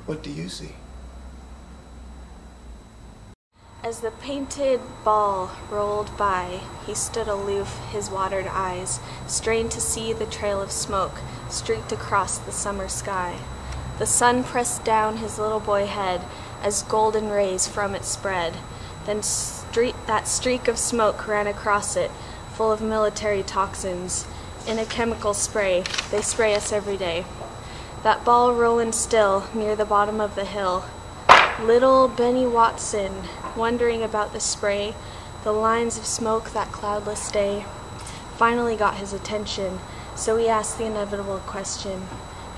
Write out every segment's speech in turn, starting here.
What do you see? As the painted ball rolled by, he stood aloof, his watered eyes strained to see the trail of smoke streaked across the summer sky. The sun pressed down his little boy head as golden rays from it spread. Then that streak of smoke ran across it, full of military toxins. In a chemical spray, they spray us every day. That ball rollin' still near the bottom of the hill. Little Benny Watson, wondering about the spray, the lines of smoke that cloudless day, finally got his attention, so he asked the inevitable question,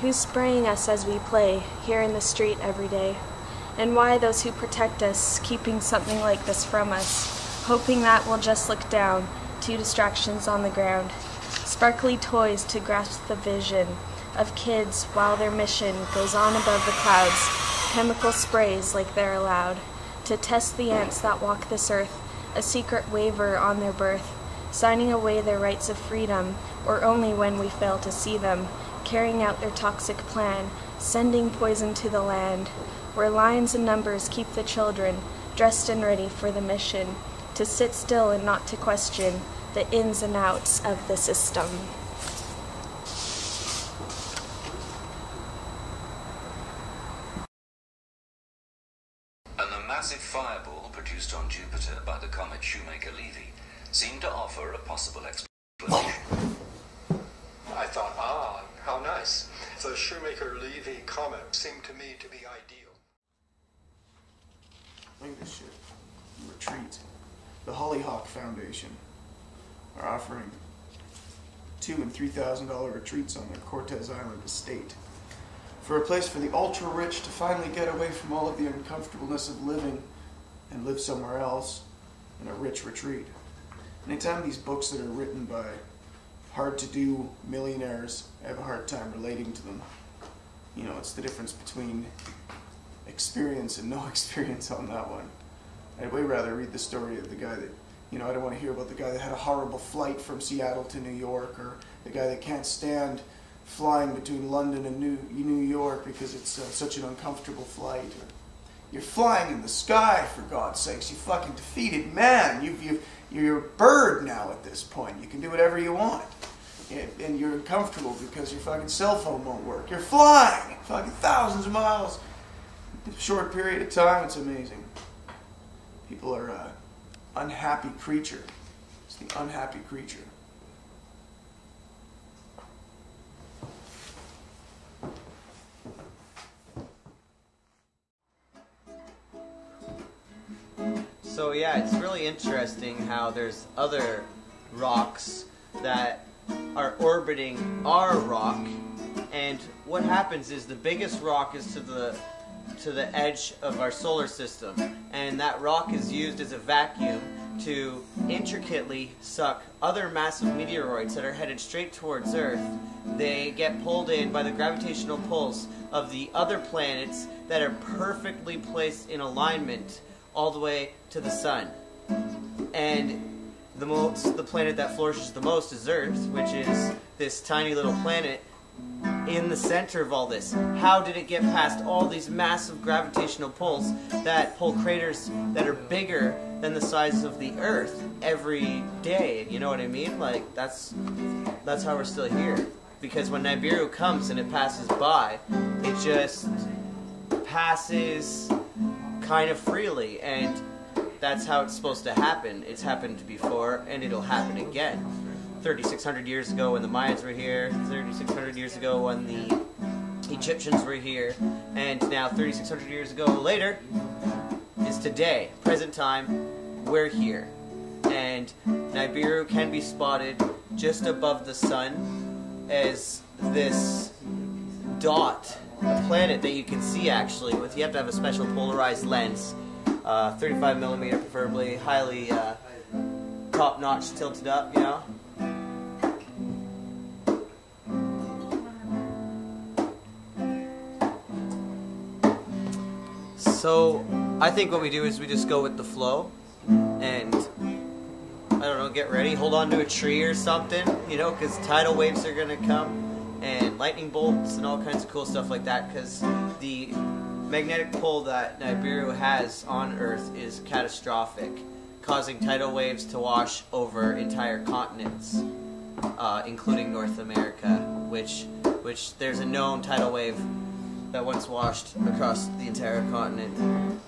who's spraying us as we play, here in the street every day? And why those who protect us, keeping something like this from us, hoping that we'll just look down, two distractions on the ground, sparkly toys to grasp the vision of kids while their mission goes on above the clouds, chemical sprays like they're allowed, to test the ants that walk this earth, a secret waiver on their birth, signing away their rights of freedom, or only when we fail to see them, carrying out their toxic plan, sending poison to the land, where lines and numbers keep the children dressed and ready for the mission, to sit still and not to question the ins and outs of the system. And the massive fireball produced on Jupiter by the comet Shoemaker-Levy seemed to offer a possible explanation. I thought, how nice. The Shoemaker-Levy comet seemed to me to be ideal. Look at this shit. Retreat. The Hollyhock Foundation are offering $2,000 and $3,000 retreats on their Cortez Island estate for a place for the ultra-rich to finally get away from all of the uncomfortableness of living and live somewhere else in a rich retreat. Anytime these books that are written by hard-to-do millionaires, I have a hard time relating to them. You know, it's the difference between experience and no experience on that one. I'd way rather read the story of the guy that, you know, I don't want to hear about the guy that had a horrible flight from Seattle to New York, or the guy that can't stand flying between London and New York because it's such an uncomfortable flight. You're flying in the sky, for God's sakes, you fucking defeated man. You're a bird now at this point. You can do whatever you want. And you're uncomfortable because your fucking cell phone won't work. You're flying fucking thousands of miles in a short period of time. It's amazing. People are an unhappy creature. It's the unhappy creature. So yeah, it's really interesting how there's other rocks that are orbiting our rock, and what happens is the biggest rock is to the edge of our solar system, and that rock is used as a vacuum to intricately suck other massive meteoroids that are headed straight towards Earth. They get pulled in by the gravitational pulls of the other planets that are perfectly placed in alignment all the way to the sun. And the planet that flourishes the most is Earth, which is this tiny little planet in the center of all this. How did it get past all these massive gravitational pulls that pull craters that are bigger than the size of the Earth every day? You know what I mean? Like, that's how we're still here. Because when Nibiru comes and it passes by, it just passes kind of freely, and that's how it's supposed to happen. It's happened before, and it'll happen again. 3,600 years ago when the Mayans were here, 3,600 years ago when the Egyptians were here, and now 3,600 years ago later is today, present time, we're here. And Nibiru can be spotted just above the sun as this dot, a planet that you can see actually with, you have to have a special polarized lens, 35mm preferably, highly top-notch tilted up, you know. So I think what we do is we just go with the flow and, I don't know, get ready, hold on to a tree or something, you know, because tidal waves are going to come, and lightning bolts and all kinds of cool stuff like that, because the magnetic pull that Nibiru has on Earth is catastrophic, causing tidal waves to wash over entire continents, including North America, which there's a known tidal wave that once washed across the entire continent.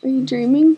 Are you dreaming?